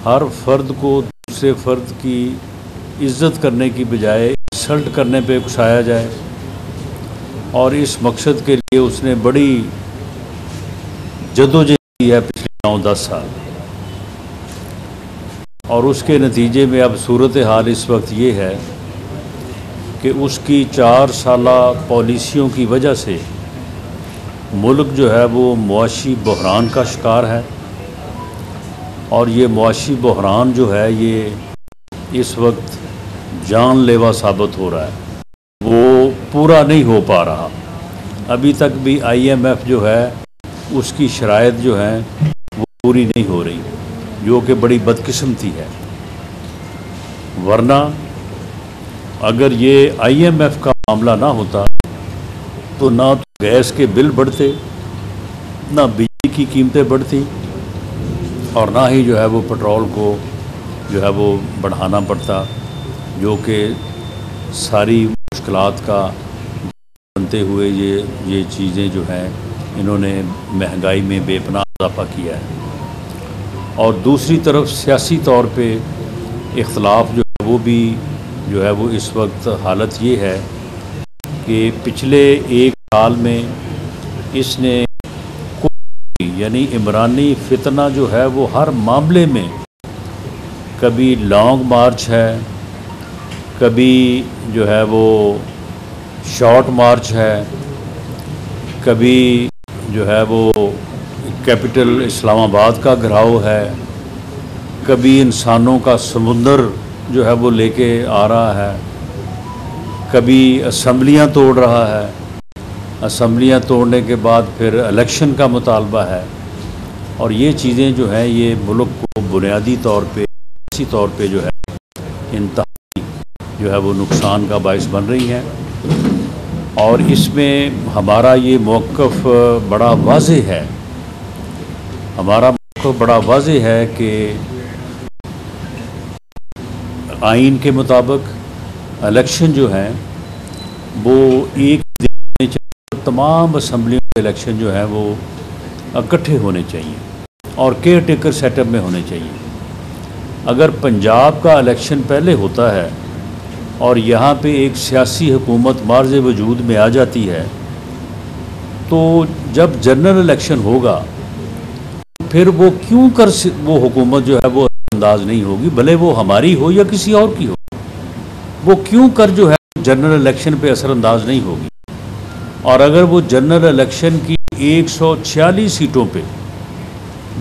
ہر فرد کو دوسرے فرد کی عزت کرنے کی بجائے انسلٹ کرنے پہ اکسایا جائے، اور اس مقصد کے لیے اس نے بڑی جدوجہد کی ہے پچھلے 9-10 سال، اور اس کے نتیجے میں اب صورتحال اس وقت یہ ہے کہ اس کی 4 سالہ پالیسیوں کی وجہ سے ملک جو ہے وہ معاشی بحران کا شکار ہے، اور یہ معاشی بحران جو ہے یہ اس وقت جان لیوا ثابت ہو رہا ہے، وہ پورا نہیں ہو پا رہا۔ ابھی تک بھی IMF جو ہے اس کی شرائط جو ہیں وہ پوری نہیں ہو رہی، جو کہ بڑی بدقسمتی ہے، ورنہ اگر یہ IMF کا معاملہ نہ ہوتا تو نہ تو گیس کے بل بڑھتے، نہ بجلی کی قیمتیں بڑھتی، اور نہ ہی جو ہے وہ پٹرول کو جو ہے وہ بڑھانا پڑتا، جو کہ ساری مشکلات کا بنتے ہوئے یہ چیزیں جو ہیں انہوں نے مہنگائی میں بے پناہ اضافہ کیا ہے۔ اور دوسری طرف سیاسی طور پہ اختلاف جو ہے وہ بھی جو ہے وہ اس وقت حالت یہ ہے کہ پچھلے 1 سال میں اس نے یعنی عمرانی فتنہ جو ہے وہ ہر معاملے میں، کبھی لانگ مارچ ہے، کبھی جو ہے وہ شارٹ مارچ ہے، کبھی جو ہے وہ کیپٹل اسلام آباد کا گھراؤ ہے، کبھی انسانوں کا سمندر جو ہے وہ لے کے آ رہا ہے، کبھی اسمبلیاں توڑ رہا ہے، اسمبلیاں توڑنے کے بعد پھر الیکشن کا مطالبہ ہے، اور یہ چیزیں جو ہیں یہ ملک کو بنیادی طور پہ اسی طور پہ جو ہے انتہائی جو ہے وہ نقصان کا باعث بن رہی ہیں۔ اور اس میں ہمارا یہ موقف بڑا واضح ہے، ہمارا موقف بڑا واضح ہے کہ آئین کے مطابق الیکشن جو ہیں وہ ایک دن میں تمام اسمبلیوں کے الیکشن جو ہیں وہ اکٹھے ہونے چاہیے اور کیئر ٹیکر سیٹ اپ میں ہونے چاہیے۔ اگر پنجاب کا الیکشن پہلے ہوتا ہے اور یہاں پہ ایک سیاسی حکومت معرض وجود میں آ جاتی ہے، تو جب جنرل الیکشن ہوگا پھر وہ کیوں کر وہ حکومت جو ہے وہ انداز نہیں ہوگی، بھلے وہ ہماری ہو یا کسی اور کی ہو، وہ کیوں کر جو ہے جنرل الیکشن پہ اثر انداز نہیں ہوگی۔ اور اگر وہ جنرل الیکشن کی 146 سیٹوں پہ،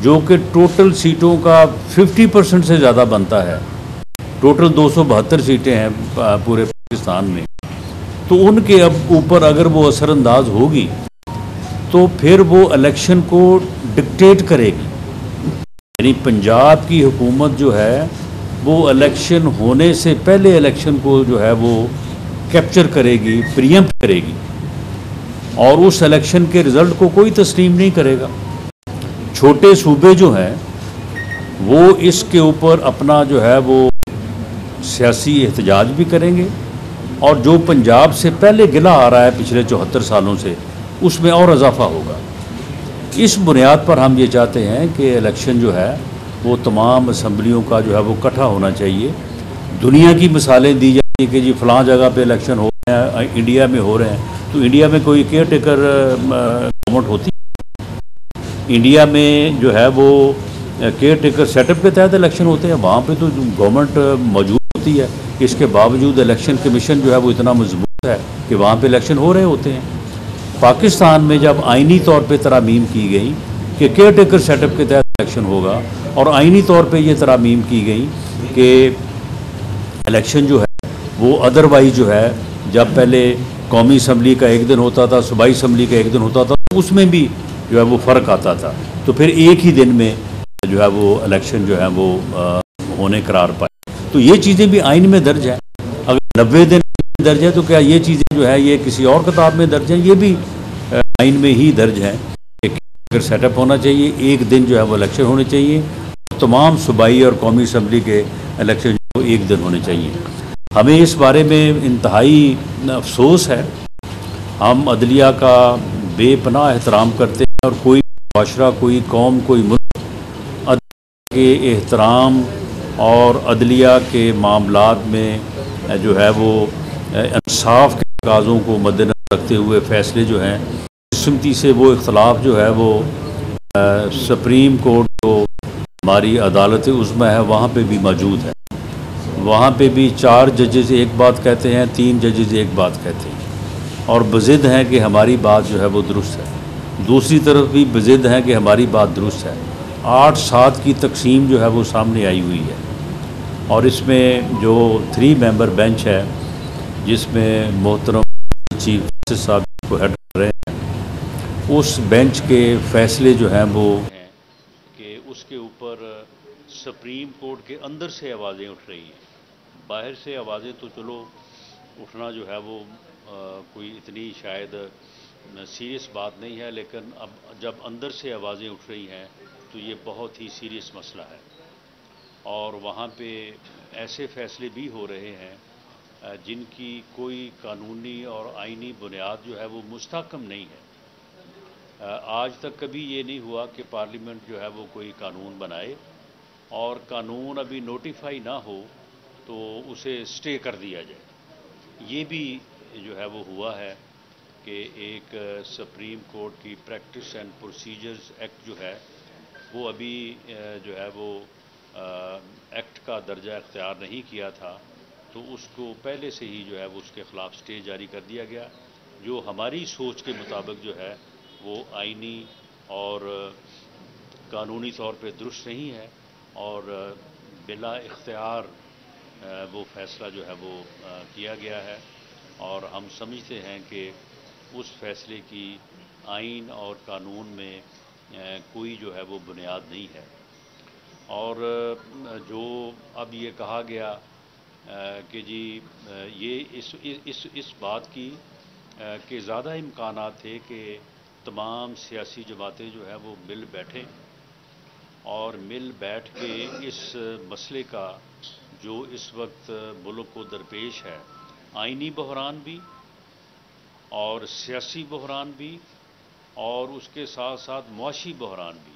جو کہ ٹوٹل سیٹوں کا 50% سے زیادہ بنتا ہے، ٹوٹل 272 سیٹیں ہیں پورے پاکستان میں، تو ان کے اب اوپر اگر وہ اثر انداز ہوگی تو پھر وہ الیکشن کو ڈکٹیٹ کرے گی، یعنی پنجاب کی حکومت جو ہے وہ الیکشن ہونے سے پہلے الیکشن کو جو ہے وہ کیپچر کرے گی، پریمپٹ کرے گی، اور اس الیکشن کے رزلٹ کو کوئی تسلیم نہیں کرے گا۔ چھوٹے صوبے جو ہیں وہ اس کے اوپر اپنا جو ہے وہ سیاسی احتجاج بھی کریں گے، اور جو پنجاب سے پہلے گلا آ رہا ہے پچھلے 74 سالوں سے اس میں اور اضافہ ہوگا۔ اس بنیاد پر ہم یہ چاہتے ہیں کہ الیکشن جو ہے وہ تمام اسمبلیوں کا جو ہے وہ اکٹھا ہونا چاہیے۔ دنیا کی مثالیں دی جاتی ہیں کہ جی فلاں جگہ پہ الیکشن ہو رہے ہیں، انڈیا میں ہو رہے ہیں، تو انڈیا میں کوئی کیئر ٹیکر گورنمنٹ ہوتی ہے؟ انڈیا میں جو ہے وہ کیئر ٹیکر سیٹ اپ کے تحت الیکشن ہوتے ہیں، وہاں پہ تو گورنمنٹ موجود ہوتی ہے، اس کے باوجود الیکشن کمیشن جو ہے وہ اتنا مضبوط ہے کہ وہاں پہ الیکشن ہو رہے ہوتے ہیں۔ پاکستان میں جب آئینی طور پہ ترامیم کی گئی کہ کیئر ٹیکر سیٹ اپ کے تحت الیکشن ہوگا، اور آئینی طور پہ یہ ترامیم کی گئی کہ الیکشن جو ہے وہ ادروائز جو ہے، جب پہلے قومی اسمبلی کا 1 دن ہوتا تھا، صوبائی اسمبلی کا 1 دن ہوتا تھا، اس میں بھی جو ہے وہ فرق آتا تھا، تو پھر ایک ہی دن میں جو ہے وہ الیکشن جو ہے وہ ہونے قرار پائے۔ تو یہ چیزیں بھی آئین میں درج ہیں۔ اگر 90 دن درج ہے تو کیا یہ چیزیں جو ہے یہ کسی اور کتاب میں درج ہیں؟ یہ بھی آئین میں ہی درج ہے کہ سیٹ اپ ہونا چاہیے، 1 دن جو ہے وہ الیکشن ہونے چاہیے، تمام صوبائی اور قومی اسمبلی کے الیکشن جو 1 دن ہونے چاہیے۔ ہمیں اس بارے میں انتہائی افسوس ہے، ہم عدلیہ کا بے پناہ احترام کرتے ہیں، اور کوئی معاشرہ، کوئی قوم، کوئی ملک عدلیہ کے احترام اور عدلیہ کے معاملات میں جو ہے وہ انصاف کے تقاضوں کو مد نظر رکھتے ہوئے فیصلے جو ہیں، قسمتی سے وہ اختلاف جو ہے وہ سپریم کورٹ جو ہماری عدالت عظمیٰ ہے وہاں پہ بھی موجود ہے. وہاں پہ بھی 4 ججز ایک بات کہتے ہیں، 3 ججز ایک بات کہتے ہیں اور بضد ہیں کہ ہماری بات جو ہے وہ درست ہے. دوسری طرف بھی بضد ہیں کہ ہماری بات درست ہے. 8-7 کی تقسیم جو ہے وہ سامنے آئی ہوئی ہے اور اس میں جو 3 ممبر بینچ ہے جس میں محترم چیف جسٹس صاحب کو ہیڈ کر رہے ہیں، اس بینچ کے فیصلے جو ہیں وہ ہیں کہ اس کے اوپر سپریم کورٹ کے اندر سے آوازیں اٹھ رہی ہیں. باہر سے آوازیں تو چلو اٹھنا جو ہے وہ کوئی اتنی شاید سیریس بات نہیں ہے، لیکن اب جب اندر سے آوازیں اٹھ رہی ہیں تو یہ بہت ہی سیریس مسئلہ ہے اور وہاں پہ ایسے فیصلے بھی ہو رہے ہیں جن کی کوئی قانونی اور آئینی بنیاد جو ہے وہ مستحکم نہیں ہے. آج تک کبھی یہ نہیں ہوا کہ پارلیمنٹ جو ہے وہ کوئی قانون بنائے اور قانون ابھی نوٹیفائی نہ ہو تو اسے اسٹے کر دیا جائے. یہ بھی جو ہے وہ ہوا ہے کہ ایک سپریم کورٹ کی پریکٹس اینڈ پروسیجرز ایکٹ جو ہے وہ ابھی جو ہے وہ ایکٹ کا درجہ اختیار نہیں کیا تھا، تو اس کو پہلے سے ہی جو ہے وہ اس کے خلاف اسٹے جاری کر دیا گیا، جو ہماری سوچ کے مطابق جو ہے وہ آئینی اور قانونی طور پہ درست نہیں ہے اور بلا اختیار وہ فیصلہ جو ہے وہ کیا گیا ہے اور ہم سمجھتے ہیں کہ اس فیصلے کی آئین اور قانون میں کوئی جو ہے وہ بنیاد نہیں ہے. اور جو اب یہ کہا گیا کہ جی یہ اس بات کی کہ زیادہ امکانات تھے کہ تمام سیاسی جماعتیں جو ہے وہ مل بیٹھیں اور مل بیٹھ کے اس مسئلے کا جو اس وقت ملک کو درپیش ہے، آئینی بحران بھی اور سیاسی بحران بھی اور اس کے ساتھ ساتھ معاشی بحران بھی،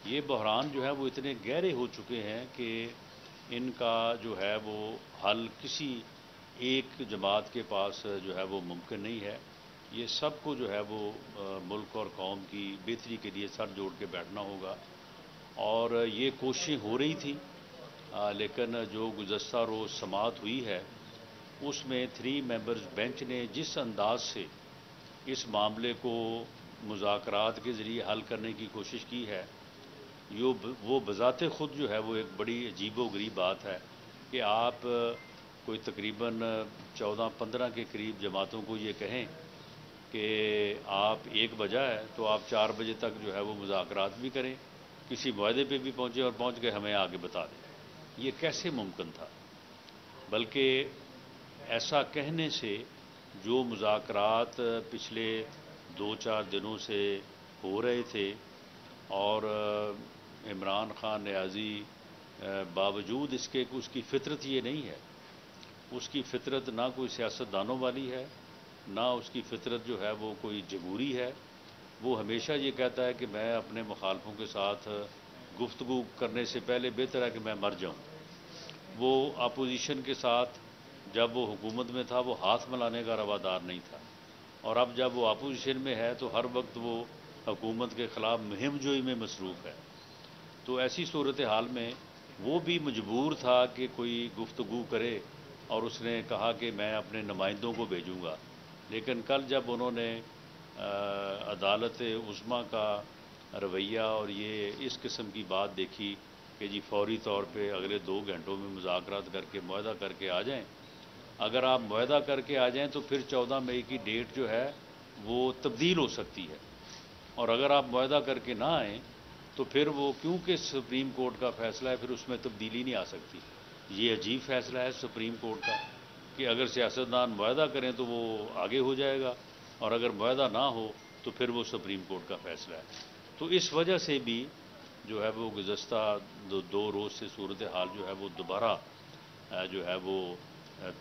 یہ بحران جو ہے وہ اتنے گہرے ہو چکے ہیں کہ ان کا جو ہے وہ حل کسی ایک جماعت کے پاس جو ہے وہ ممکن نہیں ہے. یہ سب کو جو ہے وہ ملک اور قوم کی بہتری کے لیے سر جوڑ کے بیٹھنا ہوگا اور یہ کوششیں ہو رہی تھیں لیکن جو گزشتہ روز سماعت ہوئی ہے اس میں 3 ممبرز بینچ نے جس انداز سے اس معاملے کو مذاکرات کے ذریعے حل کرنے کی کوشش کی ہے وہ بذات خود جو ہے وہ ایک بڑی عجیب و غریب بات ہے کہ آپ کوئی تقریباً 14-15 کے قریب جماعتوں کو یہ کہیں کہ آپ 1 بجا ہے تو آپ 4 بجے تک جو ہے وہ مذاکرات بھی کریں، کسی معاہدے پہ بھی پہنچے اور پہنچ کے ہمیں آگے بتا دیں. یہ کیسے ممکن تھا؟ بلکہ ایسا کہنے سے جو مذاکرات پچھلے 2-4 دنوں سے ہو رہے تھے اور عمران خان نیازی باوجود اس کے اس کی فطرت یہ نہیں ہے، اس کی فطرت نہ کوئی سیاستدانوں والی ہے، نہ اس کی فطرت جو ہے وہ کوئی جمہوری ہے. وہ ہمیشہ یہ کہتا ہے کہ میں اپنے مخالفوں کے ساتھ گفتگو کرنے سے پہلے بہتر ہے کہ میں مر جاؤں. وہ اپوزیشن کے ساتھ جب وہ حکومت میں تھا وہ ہاتھ ملانے کا روادار نہیں تھا اور اب جب وہ اپوزیشن میں ہے تو ہر وقت وہ حکومت کے خلاف مہم جوئی میں مصروف ہے. تو ایسی صورتحال میں وہ بھی مجبور تھا کہ کوئی گفتگو کرے اور اس نے کہا کہ میں اپنے نمائندوں کو بھیجوں گا. لیکن کل جب انہوں نے عدالت عظمیٰ کا رویہ اور یہ اس قسم کی بات دیکھی کہ جی فوری طور پہ اگلے 2 گھنٹوں میں مذاکرات کر کے معاہدہ کر کے آ جائیں، اگر آپ معاہدہ کر کے آ جائیں تو پھر 14 مئی کی ڈیٹ جو ہے وہ تبدیل ہو سکتی ہے اور اگر آپ معاہدہ کر کے نہ آئیں تو پھر وہ کیونکہ سپریم کورٹ کا فیصلہ ہے پھر اس میں تبدیلی نہیں آ سکتی. یہ عجیب فیصلہ ہے سپریم کورٹ کا کہ اگر سیاستدان معاہدہ کریں تو وہ آگے ہو جائے گا اور اگر معاہدہ نہ ہو تو پھر وہ سپریم کورٹ کا فیصلہ ہے. تو اس وجہ سے بھی جو ہے وہ گزشتہ 2 روز سے صورتحال جو ہے وہ دوبارہ جو ہے وہ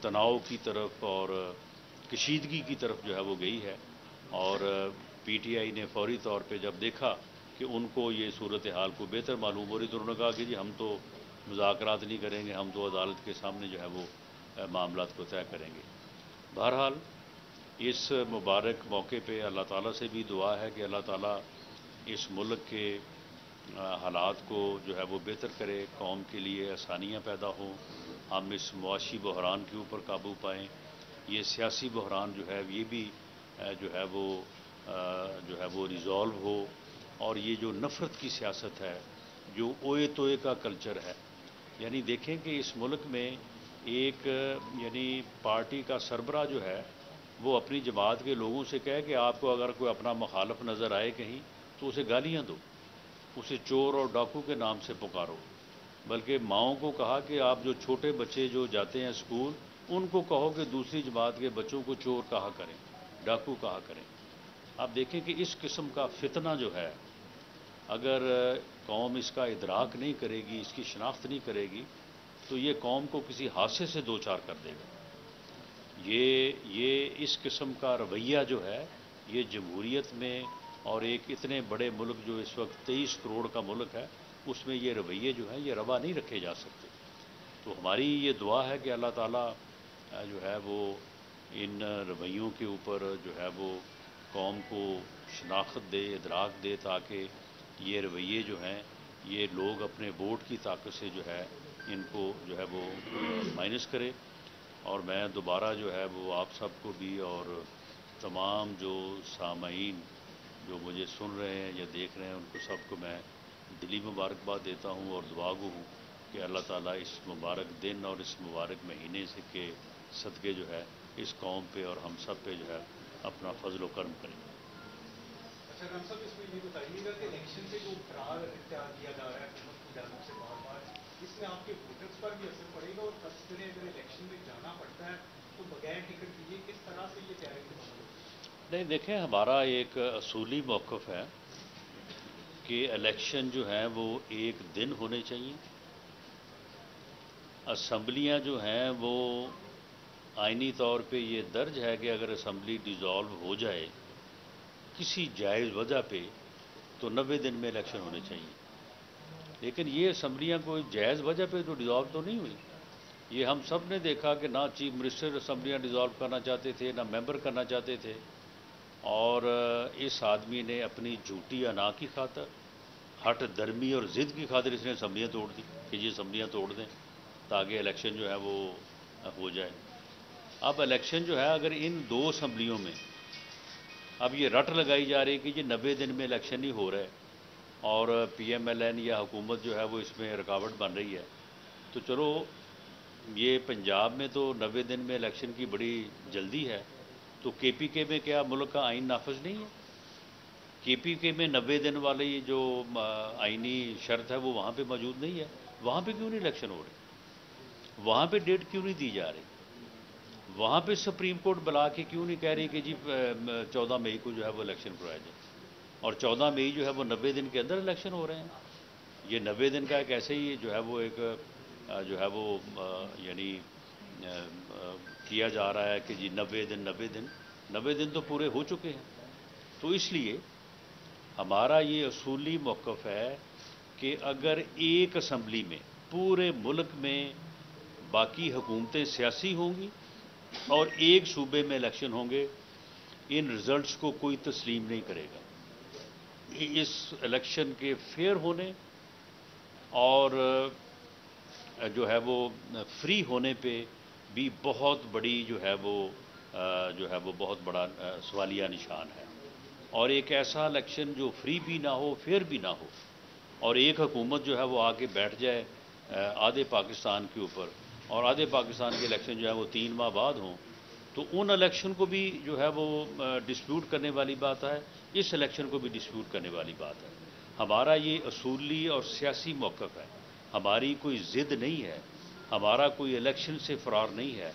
تناؤ کی طرف اور کشیدگی کی طرف جو ہے وہ گئی ہے اور پی ٹی آئی نے فوری طور پہ جب دیکھا کہ کہ ان کو یہ صورتحال کو بہتر معلوم ہو رہی، تو انہوں نے کہا کہ جی ہم تو مذاکرات نہیں کریں گے، ہم تو عدالت کے سامنے جو ہے وہ معاملات کو طے کریں گے۔ بہرحال اس مبارک موقع پہ اللہ تعالیٰ سے بھی دعا ہے کہ اللہ تعالیٰ اس ملک کے حالات کو جو ہے وہ بہتر کرے، قوم کے لیے آسانیاں پیدا ہوں، ہم اس معاشی بحران کے اوپر قابو پائیں، یہ سیاسی بحران جو ہے یہ بھی جو ہے وہ ریزالو ہو، اور یہ جو نفرت کی سیاست ہے، جو اوئے توئے کا کلچر ہے، یعنی دیکھیں کہ اس ملک میں ایک یعنی پارٹی کا سربراہ جو ہے وہ اپنی جماعت کے لوگوں سے کہے کہ آپ کو اگر کوئی اپنا مخالف نظر آئے کہیں تو اسے گالیاں دو، اسے چور اور ڈاکو کے نام سے پکارو، بلکہ ماؤں کو کہا کہ آپ جو چھوٹے بچے جو جاتے ہیں اسکول ان کو کہو کہ دوسری جماعت کے بچوں کو چور کہا کریں، ڈاکو کہا کریں۔ آپ دیکھیں کہ اس قسم کا فتنہ جو ہے، اگر قوم اس کا ادراک نہیں کرے گی، اس کی شناخت نہیں کرے گی، تو یہ قوم کو کسی حادثے سے دوچار کر دے گا۔ یہ اس قسم کا رویہ جو ہے یہ جمہوریت میں اور ایک اتنے بڑے ملک جو اس وقت 23 کروڑ کا ملک ہے اس میں یہ رویے جو ہیں یہ روا نہیں رکھے جا سکتے۔ تو ہماری یہ دعا ہے کہ اللہ تعالیٰ جو ہے وہ ان رویوں کے اوپر جو ہے وہ قوم کو شناخت دے، ادراک دے، تاکہ یہ رویے جو ہیں یہ لوگ اپنے ووٹ کی طاقت سے جو ہے ان کو جو ہے وہ مائنس کرے۔ اور میں دوبارہ جو ہے وہ آپ سب کو بھی اور تمام جو سامعین جو مجھے سن رہے ہیں یا دیکھ رہے ہیں ان کو سب کو میں دلی مبارکباد دیتا ہوں اور دعا گو ہوں کہ اللہ تعالیٰ اس مبارک دن اور اس مبارک مہینے سے کے صدقے جو ہے اس قوم پہ اور ہم سب پہ جو ہے اپنا فضل و کرم کرے۔ اچھا رام صاحب، اس میں یہ بتائیے گا کہ الیکشن سے جو فرار اختیار کیا جا رہا ہے حکومت کی جانب سے بار بار، اس میں آپ کے ووٹرز پر بھی اثر پڑے گا، اور فرض کریں اگر الیکشن میں جانا پڑتا ہے تو بغیر ٹکٹ دیے کس طرح سے یہ تیاری کی بات ہوتی ہے؟ نہیں دیکھیں، ہمارا ایک اصولی موقف ہے کہ الیکشن جو ہیں وہ ایک دن ہونے چاہیے۔ اسمبلیاں جو ہیں وہ آئینی طور پہ یہ درج ہے کہ اگر اسمبلی ڈیزالو ہو جائے کسی جائز وجہ پہ تو 90 دن میں الیکشن ہونے چاہیے، لیکن یہ اسمبلیاں کوئی جائز وجہ پہ تو ڈیزالو تو نہیں ہوئی۔ یہ ہم سب نے دیکھا کہ نہ چیف منسٹر اسمبلیاں ڈیزالو کرنا چاہتے تھے، نہ ممبر کرنا چاہتے تھے، اور اس آدمی نے اپنی جھوٹی انا کی خاطر، ہٹ درمی اور ضد کی خاطر اس نے اسمبلیاں توڑ دی کہ یہ اسمبلیاں توڑ دیں تاکہ الیکشن جو ہے وہ ہو جائے۔ اب الیکشن جو ہے اگر ان دو اسمبلیوں میں اب یہ رٹ لگائی جا رہی کہ یہ 90 دن میں الیکشن نہیں ہو رہا ہے اور پی ایم ایل این یا حکومت جو ہے وہ اس میں رکاوٹ بن رہی ہے، تو چلو یہ پنجاب میں تو 90 دن میں الیکشن کی بڑی جلدی ہے، تو کے پی کے میں کیا ملک کا آئین نافذ نہیں ہے؟ کے پی کے میں 90 دن والی جو آئینی شرط ہے وہ وہاں پہ موجود نہیں ہے، وہاں پہ کیوں نہیں الیکشن ہو رہی؟ وہاں پہ ڈیٹ کیوں نہیں دی جا رہی؟ وہاں پہ سپریم کورٹ بلا کے کیوں نہیں کہہ رہی کہ جی 14 مئی کو جو ہے وہ الیکشن کرایا جائے؟ اور 14 مئی جو ہے وہ 90 دن کے اندر الیکشن ہو رہے ہیں۔ یہ 90 دن کا ایک ایسے ہی جو ہے وہ ایک جو ہے وہ یعنی کیا جا رہا ہے کہ جی 90 دن تو پورے ہو چکے ہیں۔ تو اس لیے ہمارا یہ اصولی موقف ہے کہ اگر ایک اسمبلی میں پورے ملک میں باقی حکومتیں سیاسی ہوں گی اور ایک صوبے میں الیکشن ہوں گے، ان رزلٹس کو کوئی تسلیم نہیں کرے گا۔ اس الیکشن کے فیئر ہونے اور جو ہے وہ فری ہونے پہ بھی بہت بڑی جو ہے وہ بہت بڑا سوالیہ نشان ہے، اور ایک ایسا الیکشن جو فری بھی نہ ہو، فیئر بھی نہ ہو، اور ایک حکومت جو ہے وہ آ کے بیٹھ جائے آدھے پاکستان کے اوپر، اور آدھے پاکستان کے الیکشن جو ہے وہ 3 ماہ بعد ہوں، تو ان الیکشن کو بھی جو ہے وہ ڈسپیوٹ کرنے والی بات ہے، اس الیکشن کو بھی ڈسپیوٹ کرنے والی بات ہے۔ ہمارا یہ اصولی اور سیاسی موقف ہے، ہماری کوئی ضد نہیں ہے، ہمارا کوئی الیکشن سے فرار نہیں ہے۔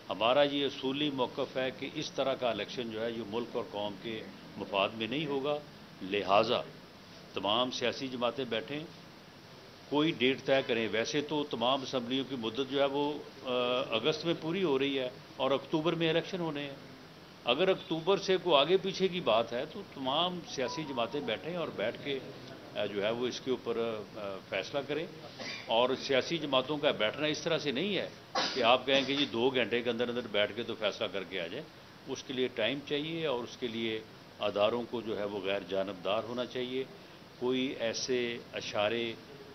ہمارا یہ اصولی موقف ہے کہ اس طرح کا الیکشن جو ہے یہ ملک اور قوم کے مفاد میں نہیں ہوگا، لہٰذا تمام سیاسی جماعتیں بیٹھیں، کوئی ڈیٹ طے کریں۔ ویسے تو تمام اسمبلیوں کی مدت جو ہے وہ اگست میں پوری ہو رہی ہے اور اکتوبر میں الیکشن ہونے ہیں۔ اگر اکتوبر سے کوئی آگے پیچھے کی بات ہے تو تمام سیاسی جماعتیں بیٹھیں اور بیٹھ کے جو ہے وہ اس کے اوپر فیصلہ کریں. اور سیاسی جماعتوں کا بیٹھنا اس طرح سے نہیں ہے کہ آپ کہیں کہ جی 2 گھنٹے کے اندر بیٹھ کے تو فیصلہ کر کے آ جائیں. اس کے لیے ٹائم چاہیے اور اس کے لیے اداروں کو جو ہے وہ غیر جانبدار ہونا چاہیے. کوئی ایسے اشارے،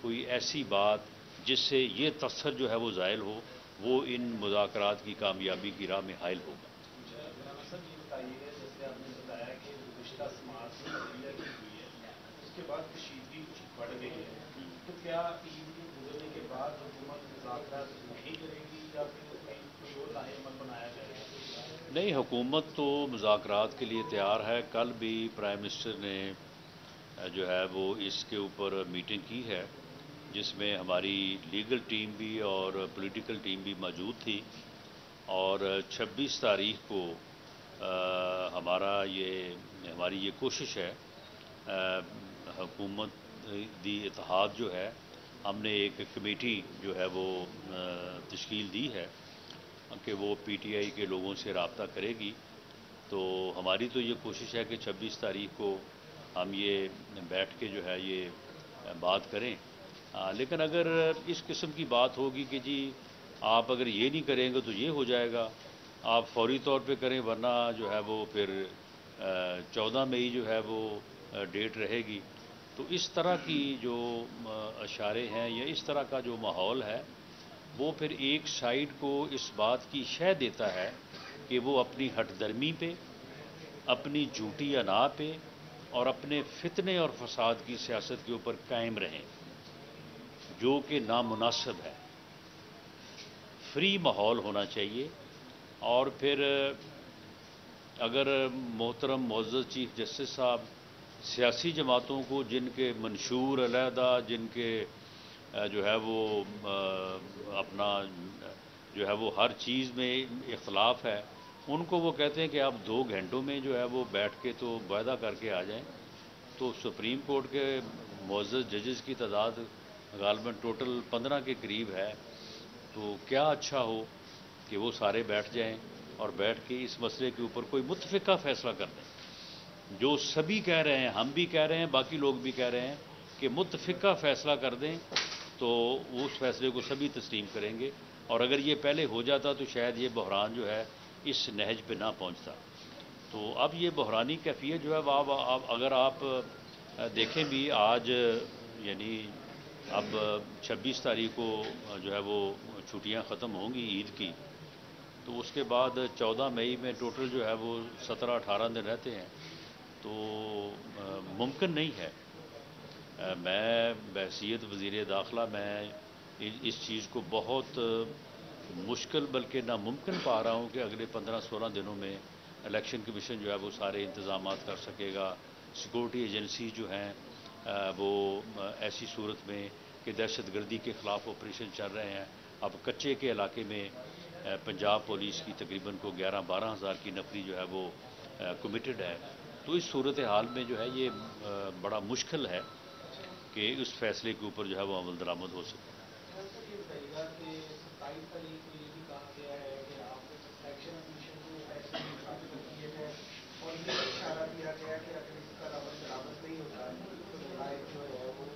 کوئی ایسی بات جس سے یہ تاثر جو ہے وہ زائل ہو، وہ ان مذاکرات کی کامیابی کی راہ میں حائل ہوگا. سب یہ بتائیے گا، جیسے آپ نے بتایا کہ گزشتہ سماعت میں عدلیہ کی ہوئی ہے، اس کے بعد کشیدگی کچھ بڑھ گئی ہے، تو کیا عید کے گزرنے کے بعد حکومت مذاکرات نہیں کرے گی یا پھر کوئی اور لاہ عمل بنایا جائے گا؟ نہیں، حکومت تو مذاکرات کے لیے تیار ہے. کل بھی پرائم منسٹر نے جو ہے وہ اس کے اوپر میٹنگ کی ہے، جس میں ہماری لیگل ٹیم بھی اور پولیٹیکل ٹیم بھی موجود تھی. اور 26 تاریخ کو ہماری یہ کوشش ہے، حکومت دی اتحاد جو ہے، ہم نے ایک کمیٹی جو ہے وہ تشکیل دی ہے کہ وہ پی ٹی آئی کے لوگوں سے رابطہ کرے گی. تو ہماری تو یہ کوشش ہے کہ 26 تاریخ کو ہم یہ بیٹھ کے جو ہے یہ بات کریں. لیکن اگر اس قسم کی بات ہوگی کہ جی آپ اگر یہ نہیں کریں گے تو یہ ہو جائے گا، آپ فوری طور پہ کریں ورنہ جو ہے وہ پھر 14 مئی جو ہے وہ ڈیٹ رہے گی. تو اس طرح کی جو اشارے ہیں یا اس طرح کا جو ماحول ہے، وہ پھر ایک سائیڈ کو اس بات کی شے دیتا ہے کہ وہ اپنی ہٹ درمی پہ، اپنی جھوٹی انا پہ اور اپنے فتنے اور فساد کی سیاست کے اوپر قائم رہیں، جو کہ نامناسب ہے. فری ماحول ہونا چاہیے. اور پھر اگر محترم معزز چیف جسٹس صاحب سیاسی جماعتوں کو جن کے منشور علیحدہ، جن کے جو ہے وہ اپنا جو ہے وہ ہر چیز میں اختلاف ہے، ان کو وہ کہتے ہیں کہ آپ 2 گھنٹوں میں جو ہے وہ بیٹھ کے تو معاہدہ کر کے آ جائیں. تو سپریم کورٹ کے معزز ججز کی تعداد غالباً ٹوٹل 15 کے قریب ہے. تو کیا اچھا ہو کہ وہ سارے بیٹھ جائیں اور بیٹھ کے اس مسئلے کے اوپر کوئی متفقہ فیصلہ کر دیں. جو سبھی کہہ رہے ہیں، ہم بھی کہہ رہے ہیں، باقی لوگ بھی کہہ رہے ہیں کہ متفقہ فیصلہ کر دیں تو اس فیصلے کو سبھی تسلیم کریں گے. اور اگر یہ پہلے ہو جاتا تو شاید یہ بحران جو ہے اس نہج پہ نہ پہنچتا. تو اب یہ بحرانی کیفیت جو ہے اگر آپ دیکھیں بھی آج یعنی اب 26 تاریخ کو جو ہے وہ چھٹیاں ختم ہوں گی عید کی، تو اس کے بعد 14 مئی میں ٹوٹل جو ہے وہ 17-18 دن رہتے ہیں. تو ممکن نہیں ہے. میں بحیثیت وزیر داخلہ میں اس چیز کو بہت مشکل بلکہ ناممکن پا رہا ہوں کہ اگلے 15-16 دنوں میں الیکشن کمیشن جو ہے وہ سارے انتظامات کر سکے گا. سیکورٹی ایجنسی جو ہیں وہ ایسی صورت میں کہ دہشت گردی کے خلاف آپریشن چل رہے ہیں. اب کچے کے علاقے میں پنجاب پولیس کی تقریباً کو 11-12 ہزار کی نفری جو ہے وہ کمیٹڈ ہے. تو اس صورت حال میں جو ہے یہ بڑا مشکل ہے کہ اس فیصلے کے اوپر جو ہے وہ عمل درآمد ہو سکے. یہ بتائیے گا کہ 27 تاریخ کو یہ بھی کہا گیا ہے کہ آپ الیکشن کمیشن کو فیصلے کی خاطر کیے ہیں اور یہ اشارہ دیا گیا کہ اگر اس کا عمل درآمد نہیں ہوتا تو نتائج جو ہے وہ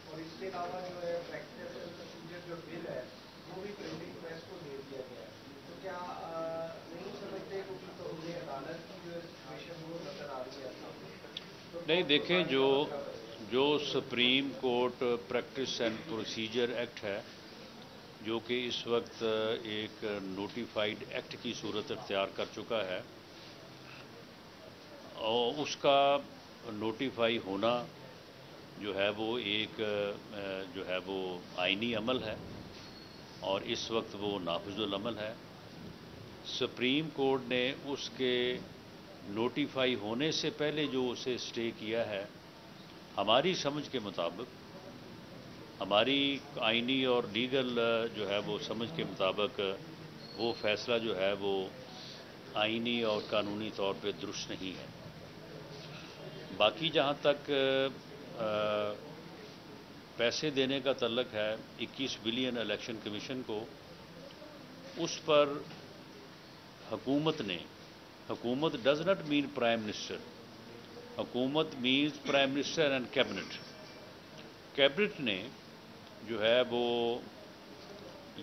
اور اس کے علاوہ جو ہے پریکٹس اینڈ پروسیجر جو بل ہے وہ بھی پرنٹنگ پریس کو دے دیا گیا ہے. تو کیا نہیں سمجھتے کہ تو انہیں عدالت کی جو سچویشن وہ نظر آ رہی ہے؟ نہیں دیکھیں، جو supreme court practice and procedure act ہے، جو کہ اس وقت ایک نوٹیفائڈ ایکٹ کی صورت اختیار کر چکا ہے، اور اس کا نوٹیفائی ہونا جو ہے وہ ایک جو ہے وہ آئینی عمل ہے اور اس وقت وہ نافذ العمل ہے. سپریم کورٹ نے اس کے نوٹیفائی ہونے سے پہلے جو اسے اسٹے کیا ہے، ہماری سمجھ کے مطابق، ہماری آئینی اور لیگل جو ہے وہ سمجھ کے مطابق وہ فیصلہ جو ہے وہ آئینی اور قانونی طور پہ درست نہیں ہے. باقی جہاں تک پیسے دینے کا تعلق ہے 21 بلین الیکشن کمیشن کو، اس پر حکومت does not mean prime minister, حکومت means prime minister and cabinet. Cabinet نے جو ہے وہ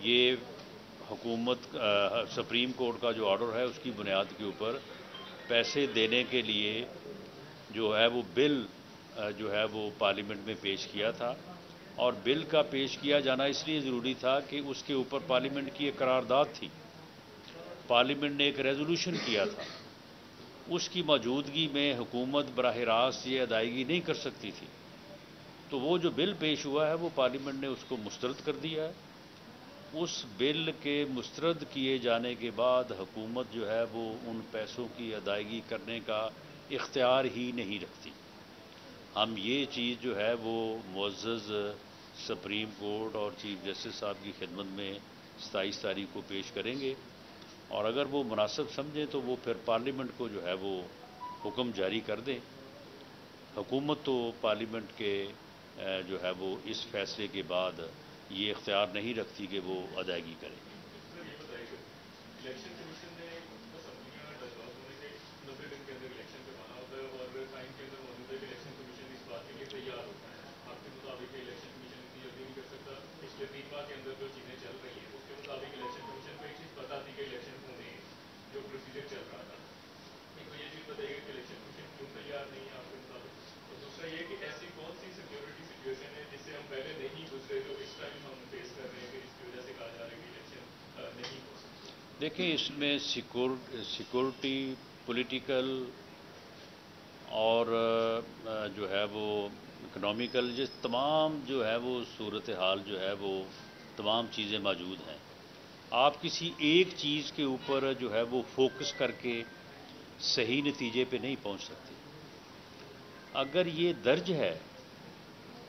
یہ حکومت سپریم کورٹ کا جو آرڈر ہے اس کی بنیاد کے اوپر پیسے دینے کے لیے جو ہے وہ بل جو ہے وہ پارلیمنٹ میں پیش کیا تھا. اور بل کا پیش کیا جانا اس لیے ضروری تھا کہ اس کے اوپر پارلیمنٹ کی ایک قرارداد تھی. پارلیمنٹ نے ایک ریزولوشن کیا تھا. اس کی موجودگی میں حکومت براہ راست یہ ادائیگی نہیں کر سکتی تھی. تو وہ جو بل پیش ہوا ہے وہ پارلیمنٹ نے اس کو مسترد کر دیا ہے. اس بل کے مسترد کیے جانے کے بعد حکومت جو ہے وہ ان پیسوں کی ادائیگی کرنے کا اختیار ہی نہیں رکھتی. ہم یہ چیز جو ہے وہ معزز سپریم کورٹ اور چیف جسٹس صاحب کی خدمت میں 27 تاریخ کو پیش کریں گے. اور اگر وہ مناسب سمجھیں تو وہ پھر پارلیمنٹ کو جو ہے وہ حکم جاری کر دیں. حکومت تو پارلیمنٹ کے جو ہے وہ اس فیصلے کے بعد یہ اختیار نہیں رکھتی کہ وہ ادائیگی کرے. الیکشن کمیشن نے اسمبلیاں ڈسٹراب ہونے کے 90 دن کے اندر الیکشن کروانا ہوتا ہے اور ٹائم کے اندر موجود ہے کہ الیکشن کمیشن اس بات کے لیے تیار ہوتا ہے. آپ کے مطابق الیکشن کمیشن اتنی جلدی نہیں کر سکتا. پچھلے 3 ماہ کے اندر جو چیزیں چل رہی ہیں اس کے مطابق الیکشن کمیشن کو ایک چیز پتا تھی کہ الیکشن ہونے جو پروسیجر چل رہا تھا. ایک تو یہ چیز بتائیے کہ الیکشن کمیشن کیوں تیار نہیں ہے آپ کے مطابق. اور دوسرا یہ کہ ایسی کون سی سیکورٹی سچویشن ہے جس سے ہم پہلے نہیں گزرے جو اس ٹائم ہم فیس کر رہے ہیں کہ جس کی وجہ سے کہا جا رہا ہے کہ الیکشن نہیں ہو سکتا. دیکھیں اس میں سیکورٹی پولیٹیکل اور جو ہے وہ اکنامیکل جس تمام جو ہے وہ صورتحال جو ہے وہ تمام چیزیں موجود ہیں. آپ کسی ایک چیز کے اوپر جو ہے وہ فوکس کر کے صحیح نتیجے پہ نہیں پہنچ سکتے. اگر یہ درج ہے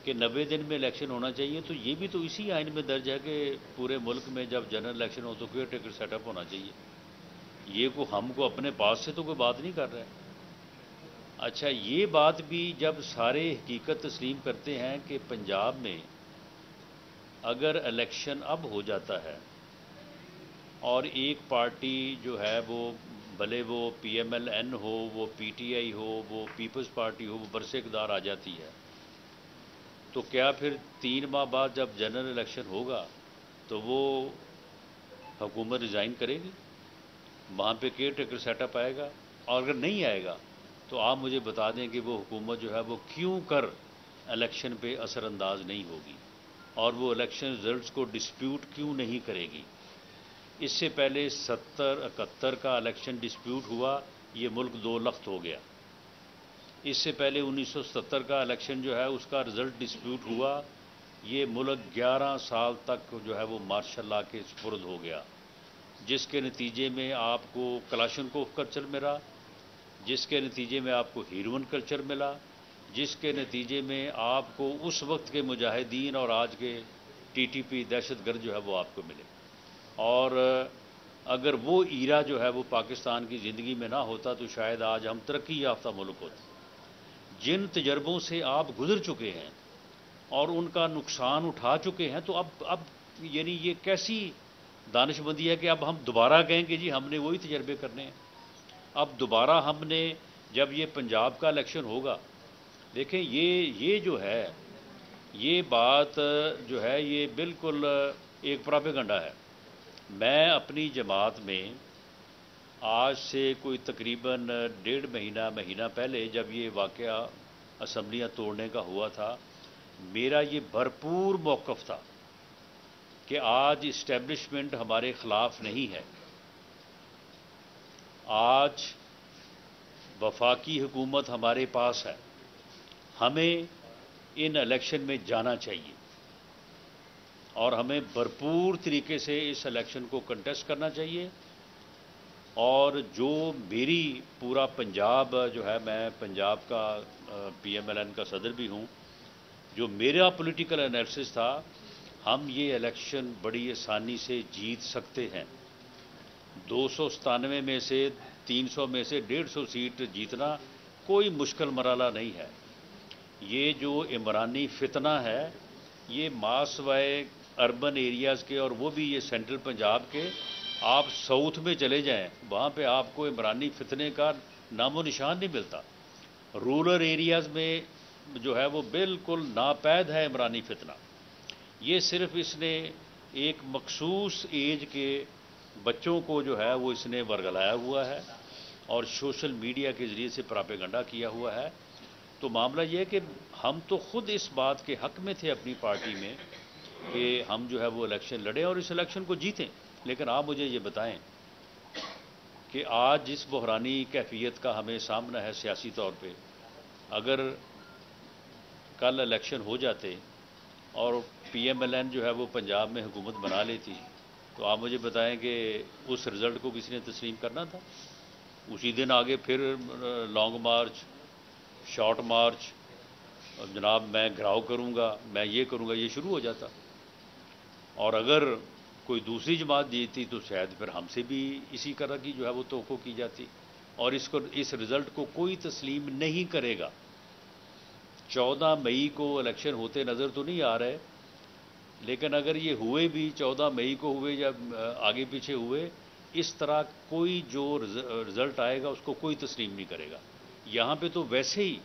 کہ 90 دن میں الیکشن ہونا چاہیے تو یہ بھی تو اسی آئین میں درج ہے کہ پورے ملک میں جب جنرل الیکشن ہو تو کیئر ٹیکر سیٹ اپ ہونا چاہیے. یہ کو ہم کو اپنے پاس سے تو کوئی بات نہیں کر رہا ہے. اچھا یہ بات بھی جب سارے حقیقت تسلیم کرتے ہیں کہ پنجاب میں اگر الیکشن اب ہو جاتا ہے اور ایک پارٹی جو ہے وہ بھلے وہ پی ایم ایل این ہو وہ پی ٹی آئی ہو وہ پیپلز پارٹی ہو وہ برسے اقتدار آ جاتی ہے تو کیا پھر 3 ماہ بعد جب جنرل الیکشن ہوگا تو وہ حکومت ریزائن کرے گی؟ وہاں پہ کیئر ٹیکر سیٹ اپ آئے گا؟ اور اگر نہیں آئے گا تو آپ مجھے بتا دیں کہ وہ حکومت جو ہے وہ کیوں کر الیکشن پہ اثر انداز نہیں ہوگی اور وہ الیکشن رزلٹس کو ڈسپیوٹ کیوں نہیں کرے گی. اس سے پہلے 70-71 کا الیکشن ڈسپیوٹ ہوا، یہ ملک 2 لخت ہو گیا. اس سے پہلے 1970 کا الیکشن جو ہے اس کا رزلٹ ڈسپیوٹ ہوا، یہ ملک 11 سال تک جو ہے وہ مارشل لا کے سپرد ہو گیا، جس کے نتیجے میں آپ کو کلاشنکوف کلچر ملا، جس کے نتیجے میں آپ کو ہیروئن کلچر ملا، جس کے نتیجے میں آپ کو اس وقت کے مجاہدین اور آج کے ٹی ٹی پی دہشت گرد جو ہے وہ آپ کو ملے. اور اگر وہ ایرا جو ہے وہ پاکستان کی زندگی میں نہ ہوتا تو شاید آج ہم ترقی یافتہ ملک ہوتے. جن تجربوں سے آپ گزر چکے ہیں اور ان کا نقصان اٹھا چکے ہیں تو اب یعنی یہ کیسی دانش مندی ہے کہ اب ہم دوبارہ کہیں کہ جی ہم نے وہی تجربے کرنے ہیں. اب دوبارہ ہم نے جب یہ پنجاب کا الیکشن ہوگا، دیکھیں یہ جو ہے یہ بات جو ہے یہ بالکل ایک پراپیگنڈا ہے. میں اپنی جماعت میں آج سے کوئی تقریباً 1.5 مہینہ پہلے جب یہ واقعہ اسمبلیاں توڑنے کا ہوا تھا، میرا یہ بھرپور موقف تھا کہ آج اسٹیبلشمنٹ ہمارے خلاف نہیں ہے. آج وفاقی حکومت ہمارے پاس ہے، ہمیں ان الیکشن میں جانا چاہیے اور ہمیں بھرپور طریقے سے اس الیکشن کو کنٹیسٹ کرنا چاہیے. اور جو میری پورا پنجاب جو ہے، میں پنجاب کا پی ایم ایل این کا صدر بھی ہوں، جو میرا پولیٹیکل انالیسس تھا، ہم یہ الیکشن بڑی آسانی سے جیت سکتے ہیں. 297 میں سے 300 میں سے 150 سیٹ جیتنا کوئی مشکل مرحلہ نہیں ہے. یہ جو عمرانی فتنہ ہے یہ ماس وائے اربن ایریاز کے اور وہ بھی یہ سینٹرل پنجاب کے، آپ ساؤتھ میں چلے جائیں وہاں پہ آپ کو عمرانی فتنے کا نام و نشان نہیں ملتا. رورل ایریاز میں جو ہے وہ بالکل ناپید ہے عمرانی فتنہ. یہ صرف اس نے ایک مخصوص ایج کے بچوں کو جو ہے وہ اس نے ورگلایا ہوا ہے اور سوشل میڈیا کے ذریعے سے پراپیگنڈا کیا ہوا ہے. تو معاملہ یہ ہے کہ ہم تو خود اس بات کے حق میں تھے اپنی پارٹی میں کہ ہم جو ہے وہ الیکشن لڑیں اور اس الیکشن کو جیتیں. لیکن آپ مجھے یہ بتائیں کہ آج جس بحرانی کیفیت کا ہمیں سامنا ہے سیاسی طور پہ، اگر کل الیکشن ہو جاتے اور پی ایم ایل این جو ہے وہ پنجاب میں حکومت بنا لیتی، تو آپ مجھے بتائیں کہ اس رزلٹ کو کسی نے تسلیم کرنا تھا؟ اسی دن آگے پھر لانگ مارچ، شارٹ مارچ، جناب میں گھراؤ کروں گا، میں یہ کروں گا، یہ شروع ہو جاتا. اور اگر کوئی دوسری جماعت جیتی تو شاید پھر ہم سے بھی اسی طرح کی جو ہے وہ توقع کی جاتی. اور اس رزلٹ کو کوئی تسلیم نہیں کرے گا. 14 مئی کو الیکشن ہوتے نظر تو نہیں آ رہے، لیکن اگر یہ ہوئے بھی 14 مئی کو ہوئے یا آگے پیچھے ہوئے، اس طرح کوئی جو رزلٹ آئے گا اس کو کوئی تسلیم نہیں کرے گا. یہاں پہ تو ویسے ہی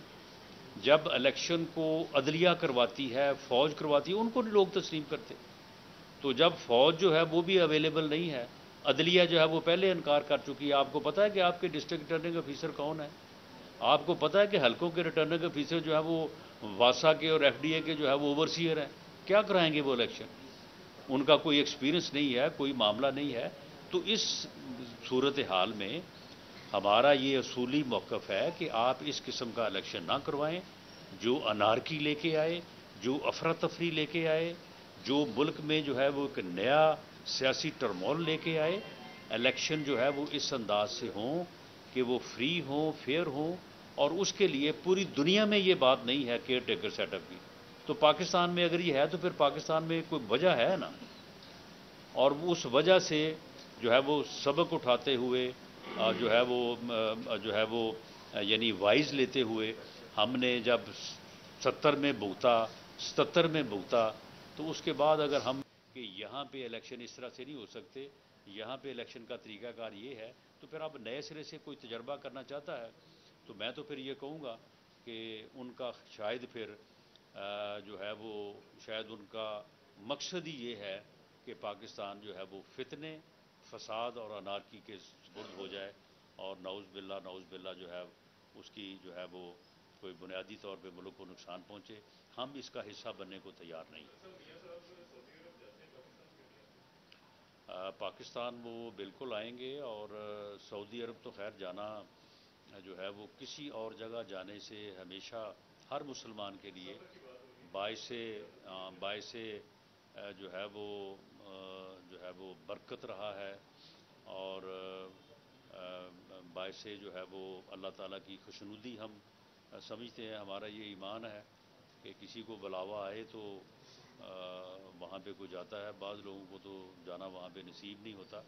جب الیکشن کو عدلیہ کرواتی ہے، فوج کرواتی ہے، ان کو لوگ تسلیم کرتے. تو جب فوج جو ہے وہ بھی اویلیبل نہیں ہے، عدلیہ جو ہے وہ پہلے انکار کر چکی ہے. آپ کو پتہ ہے کہ آپ کے ڈسٹرکٹ ریٹرننگ آفیسر کون ہے؟ آپ کو پتہ ہے کہ حلقوں کے ریٹرننگ آفیسر جو ہے وہ واسا کے اور ایف ڈی اے کے جو ہے وہ اوورسیئر ہیں. کیا کرائیں گے وہ الیکشن؟ ان کا کوئی ایکسپیرینس نہیں ہے، کوئی معاملہ نہیں ہے. تو اس صورتحال میں ہمارا یہ اصولی موقف ہے کہ آپ اس قسم کا الیکشن نہ کروائیں جو انارکی لے کے آئے، جو افراتفری لے کے آئے، جو ملک میں جو ہے وہ ایک نیا سیاسی ٹرمول لے کے آئے. الیکشن جو ہے وہ اس انداز سے ہوں کہ وہ فری ہوں، فیئر ہوں. اور اس کے لیے پوری دنیا میں یہ بات نہیں ہے کیئر ٹیکر سیٹ اپ کی. تو پاکستان میں اگر یہ ہے تو پھر پاکستان میں کوئی وجہ ہے نا. اور اس وجہ سے جو ہے وہ سبق اٹھاتے ہوئے جو ہے وہ یعنی وائز لیتے ہوئے ہم نے جب 70 میں بھگتا، 77 میں بھگتا، تو اس کے بعد اگر ہم کہ یہاں پہ الیکشن اس طرح سے نہیں ہو سکتے، یہاں پہ الیکشن کا طریقہ کار یہ ہے، تو پھر اب نئے سرے سے کوئی تجربہ کرنا چاہتا ہے تو میں تو پھر یہ کہوں گا کہ ان کا شاید پھر جو ہے وہ شاید ان کا مقصد ہی یہ ہے کہ پاکستان جو ہے وہ فتنے، فساد اور انارکی کے سپرد ہو جائے اور نعوذ باللہ جو ہے اس کی جو ہے وہ کوئی بنیادی طور پہ ملک کو نقصان پہنچے. ہم اس کا حصہ بننے کو تیار نہیں. پاکستان وہ بالکل آئیں گے. اور سعودی عرب تو خیر جانا جو ہے وہ کسی اور جگہ جانے سے ہمیشہ ہر مسلمان کے لیے باعث جو ہے وہ برکت رہا ہے اور باعث جو ہے وہ اللہ تعالیٰ کی خوشنودی ہم سمجھتے ہیں. ہمارا یہ ایمان ہے کہ کسی کو بلاوا آئے تو وہاں پہ کوئی جاتا ہے. بعض لوگوں کو تو جانا وہاں پہ نصیب نہیں ہوتا.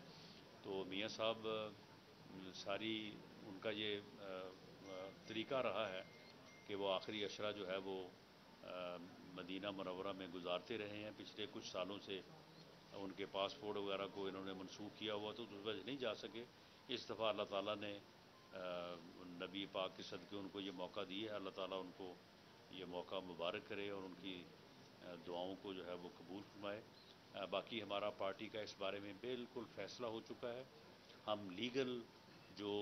تو میاں صاحب ساری ان کا یہ طریقہ رہا ہے کہ وہ آخری عشرہ جو ہے وہ مدینہ منورہ میں گزارتے رہے ہیں. پچھلے کچھ سالوں سے ان کے پاسپورٹ وغیرہ کو انہوں نے منسوخ کیا ہوا تو اس وجہ نہیں جا سکے. اس دفعہ اللہ تعالیٰ نے نبی پاک کے صدقے ان کو یہ موقع دیا ہے. اللہ تعالیٰ ان کو یہ موقع مبارک کرے اور ان کی دعاؤں کو جو ہے وہ قبول فرمائے. باقی ہمارا پارٹی کا اس بارے میں بالکل فیصلہ ہو چکا ہے. ہم لیگل جو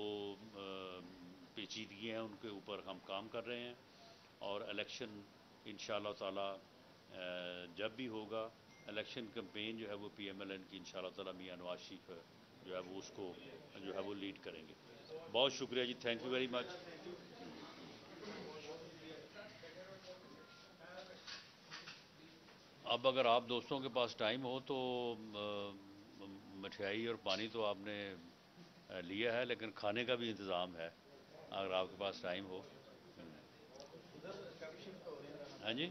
پیچیدگیاں ہیں ان کے اوپر ہم کام کر رہے ہیں اور الیکشن انشاءاللہ تعالی جب بھی ہوگا الیکشن کمپین جو ہے وہ پی ایم ایل این کی انشاءاللہ تعالی میاں نواز شریف جو ہے وہ اس کو جو ہے وہ لیڈ کریں گے. بہت شکریہ جی. Thank you very much. اب اگر آپ دوستوں کے پاس ٹائم ہو تو مٹھائی اور پانی تو آپ نے لیا ہے، لیکن کھانے کا بھی انتظام ہے اگر آپ کے پاس ٹائم ہو. ہاں جی.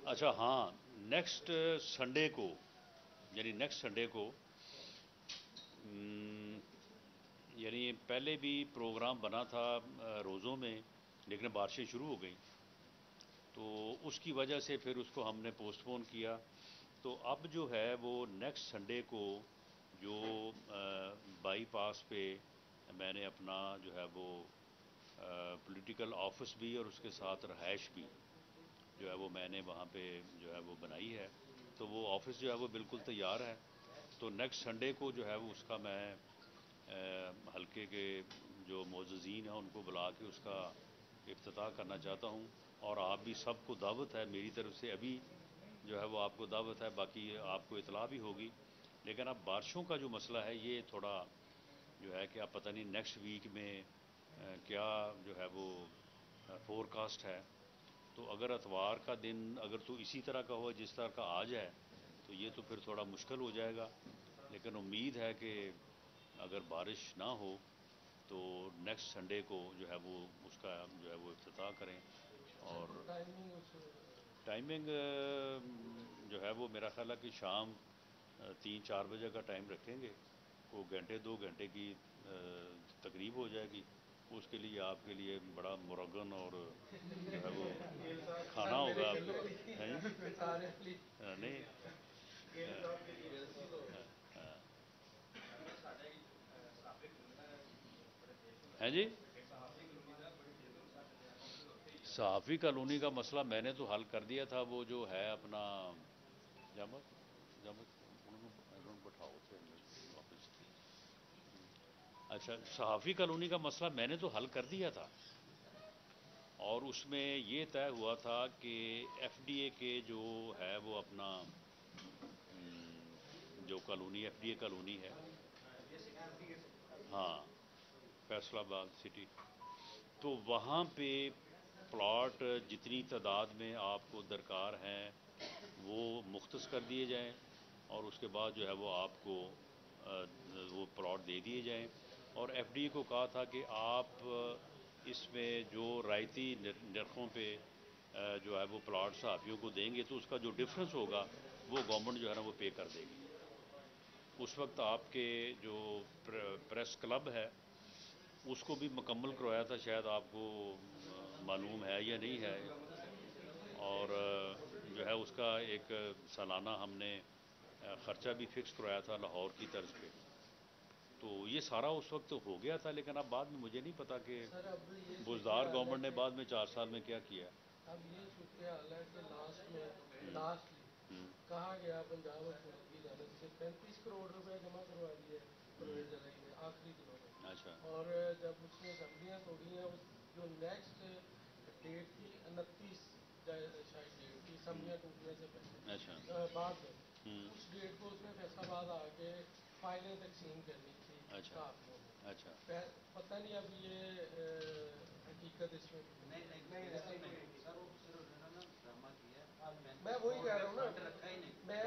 اچھا ہاں، نیکسٹ سنڈے کو یعنی پہلے بھی پروگرام بنا تھا روزوں میں، لیکن بارشیں شروع ہو گئیں تو اس کی وجہ سے پھر اس کو ہم نے پوسٹ پون کیا. تو اب جو ہے وہ نیکسٹ سنڈے کو جو بائی پاس پہ میں نے اپنا جو ہے وہ پولیٹیکل آفس بھی اور اس کے ساتھ رہائش بھی جو ہے وہ میں نے وہاں پہ جو ہے وہ بنائی ہے. تو وہ آفس جو ہے وہ بالکل تیار ہے. تو نیکسٹ سنڈے کو جو ہے وہ اس کا میں حلقے کے جو معززین ہیں ان کو بلا کے اس کا افتتاح کرنا چاہتا ہوں. اور آپ بھی سب کو دعوت ہے میری طرف سے. ابھی جو ہے وہ آپ کو دعوت ہے، باقی آپ کو اطلاع بھی ہوگی. لیکن اب بارشوں کا جو مسئلہ ہے یہ تھوڑا جو ہے کہ اب پتہ نہیں نیکسٹ ویک میں کیا جو ہے وہ فور کاسٹ ہے. تو اگر اتوار کا دن اگر تو اسی طرح کا ہو جس طرح کا آج ہے تو یہ تو پھر تھوڑا مشکل ہو جائے گا. لیکن امید ہے کہ اگر بارش نہ ہو تو نیکسٹ سنڈے کو جو ہے وہ اس کا جو ہے وہ افتتاح کریں. اور ٹائمنگ جو ہے وہ میرا خیال ہے کہ شام 3-4 بجے کا ٹائم رکھیں گے. وہ گھنٹے 2 گھنٹے کی تقریب ہو جائے گی. اس کے لیے آپ کے لیے بڑا مرغن اور جو ہے وہ کھانا ہوگا آپ کو. نہیں ہیں جی. صحافی کالونی کا مسئلہ میں نے تو حل کر دیا تھا. وہ جو ہے اپنا بٹھاؤ تھے واپس. اچھا، صحافی کالونی کا مسئلہ میں نے تو حل کر دیا تھا. اور اس میں یہ طے ہوا تھا کہ ایف ڈی اے کے جو ہے وہ اپنا جو colony F D A colony ہے، ہاں فیصل آباد سٹی، تو وہاں پہ پلاٹ جتنی تعداد میں آپ کو درکار ہیں وہ مختص کر دیے جائیں. اور اس کے بعد جو ہے وہ آپ کو وہ پلاٹ دے دیے جائیں. اور ایف ڈی اے کو کہا تھا کہ آپ اس میں جو رعایتی نرخوں پہ جو ہے وہ پلاٹ صحافیوں کو دیں گے تو اس کا جو ڈفرنس ہوگا وہ گورنمنٹ جو ہے نا وہ پے کر دے گی. اس وقت آپ کے جو پریس کلب ہے اس کو بھی مکمل کروایا تھا، شاید آپ کو معلوم ہے یا نہیں ہے. اور جو ہے اس کا ایک سالانہ ہم نے خرچہ بھی فکس کروایا تھا لاہور کی طرز پہ. تو یہ سارا اس وقت ہو گیا تھا. لیکن اب بعد میں مجھے نہیں پتا کہ بزدار گورنمنٹ نے بعد میں 4 سال میں کیا کیا. اب یہ صورتحال ہے کہ لاسٹ کہا گیا پنجاب حکومت کی جانب سے 35 کروڑ روپے جمع کروا دیے پرویز جلائی نے آخری دنوں میں. اچھا. اور جب اس میں اسمبلیاں توڑی ہیں جو نیکسٹ ڈیٹ تھی 29 شاید ڈیٹ تھی اسمبلیاں ٹوٹنے سے پہلے. اچھا. بعد میں اس ڈیٹ کو اس نے فیصلہ آباد آ کے فائلیں تقسیم کرنی تھی. اچھا. پتہ نہیں اب یہ حقیقت اس میں میں وہی کہہ رہا ہوں نا. میں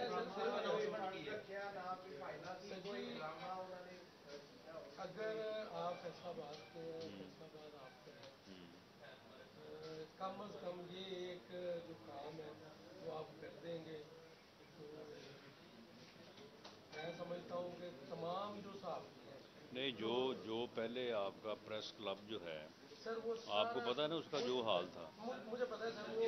اگر آپ فیصلہ آباد آپ کریں کم از کم یہ ایک جو کام ہے وہ آپ کر دیں گے تو میں سمجھتا ہوں کہ تمام جو صحافی ہیں نہیں جو پہلے آپ کا پریس کلب جو ہے سر وہ آپ کو پتہ ہے نا اس کا جو حال تھا مجھے پتا ہے سر وہ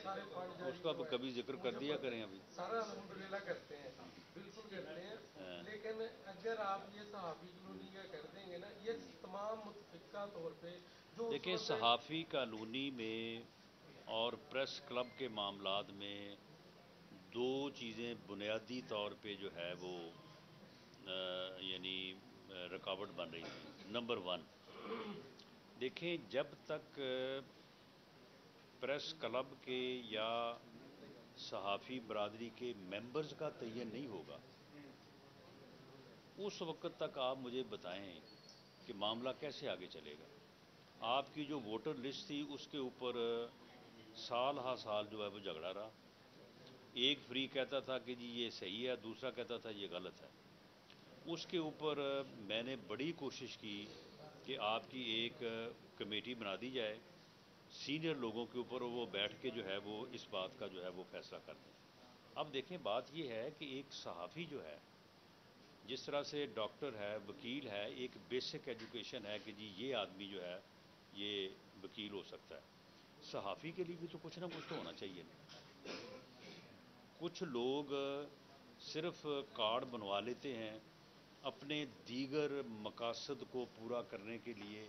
سارے فنڈ اس کا کبھی ذکر کر دیا کریں. ابھی سارا الحمدللہ کرتے ہیں، بالکل کرتے ہیں. لیکن اگر آپ یہ صحافی کالونی کا کر دیں گے نا یہ تمام متفقہ طور پہ جو دیکھیں صحافی کالونی میں اور پریس کلب کے معاملات میں 2 چیزیں بنیادی طور پہ جو ہے وہ یعنی رکاوٹ بن رہی تھی. نمبر 1، دیکھیں جب تک پریس کلب کے یا صحافی برادری کے ممبرز کا تعین نہیں ہوگا اس وقت تک آپ مجھے بتائیں کہ معاملہ کیسے آگے چلے گا. آپ کی جو ووٹر لسٹ تھی اس کے اوپر سال ہا سال جو ہے وہ جھگڑا رہا. ایک فری کہتا تھا کہ جی یہ صحیح ہے، دوسرا کہتا تھا یہ غلط ہے. اس کے اوپر میں نے بڑی کوشش کی کہ آپ کی ایک کمیٹی بنا دی جائے سینئر لوگوں کے اوپر، وہ بیٹھ کے جو ہے وہ اس بات کا جو ہے وہ فیصلہ کر دیں. اب دیکھیں بات یہ ہے کہ ایک صحافی جو ہے جس طرح سے ڈاکٹر ہے، وکیل ہے، ایک بیسک ایجوکیشن ہے کہ جی یہ آدمی جو ہے یہ وکیل ہو سکتا ہے. صحافی کے لیے بھی تو کچھ نہ کچھ تو ہونا چاہیے. کچھ لوگ صرف کارڈ بنوا لیتے ہیں اپنے دیگر مقاصد کو پورا کرنے کے لیے.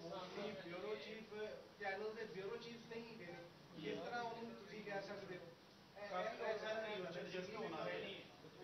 ਮੋਸਟਲੀ ਬਿਊਰੋ ਚੀਫ ਚੈਨਲ ਦੇ ਬਿਊਰੋ ਚੀਫ ਨਹੀਂ ਗਏ। ਕਿਸ ਤਰ੍ਹਾਂ ਉਹਨੂੰ ਤੁਸੀਂ ਕਹਿ ਸਕਦੇ ਹੋ?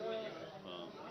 ਨਾ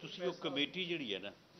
ਤੁਸੀਂ ਉਹ ਕਮੇਟੀ ਜਿਹੜੀ ਹੈ ਨਾ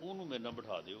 ਉਹਨੂੰ ਮੇਰੇ ਨਾਲ ਬਿਠਾ ਦਿਓ।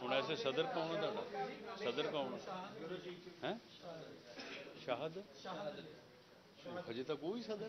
ਹੁਣ ਐਸੇ ਸਦਰ ਕੌਣ ਹੈ ਤੁਹਾਡਾ? ਸਦਰ ਕੌਣ ਹੈ? ਸ਼ਾਹਦ ਹਜੇ ਤੱਕ ਕੋਈ ਸਦਰ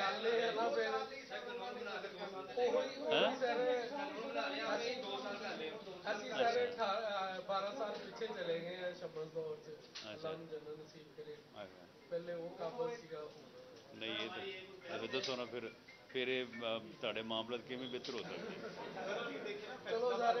ਗੱਲ ਇਹ ਹੈ ਨਾ ਫਿਰ ਉਹੀ ਸਰ ਅਸੀਂ ਸਾਰੇ 12 ਸਾਲ ਪਿੱਛੇ ਚਲੇ ਗਏ ਆ ਸ਼ਬਦ ਦੌਰ ਚ। ਅੱਲਾਹ ਨੂੰ ਜੰਨਤ ਨਸੀਬ ਕਰੇ। ਪਹਿਲੇ ਉਹ ਕਾਬਲ ਸੀਗਾ। ਨਹੀਂ ਇਹ ਤਾਂ ਫਿਰ ਦੱਸੋ ਨਾ ਫਿਰ ਇਹ ਤੁਹਾਡੇ ਮਾਮਲੇ ਕਿਵੇਂ ਬਿਹਤਰ ਹੋ ਸਕਦੇ? ਚਲੋ ਸਾਰੇ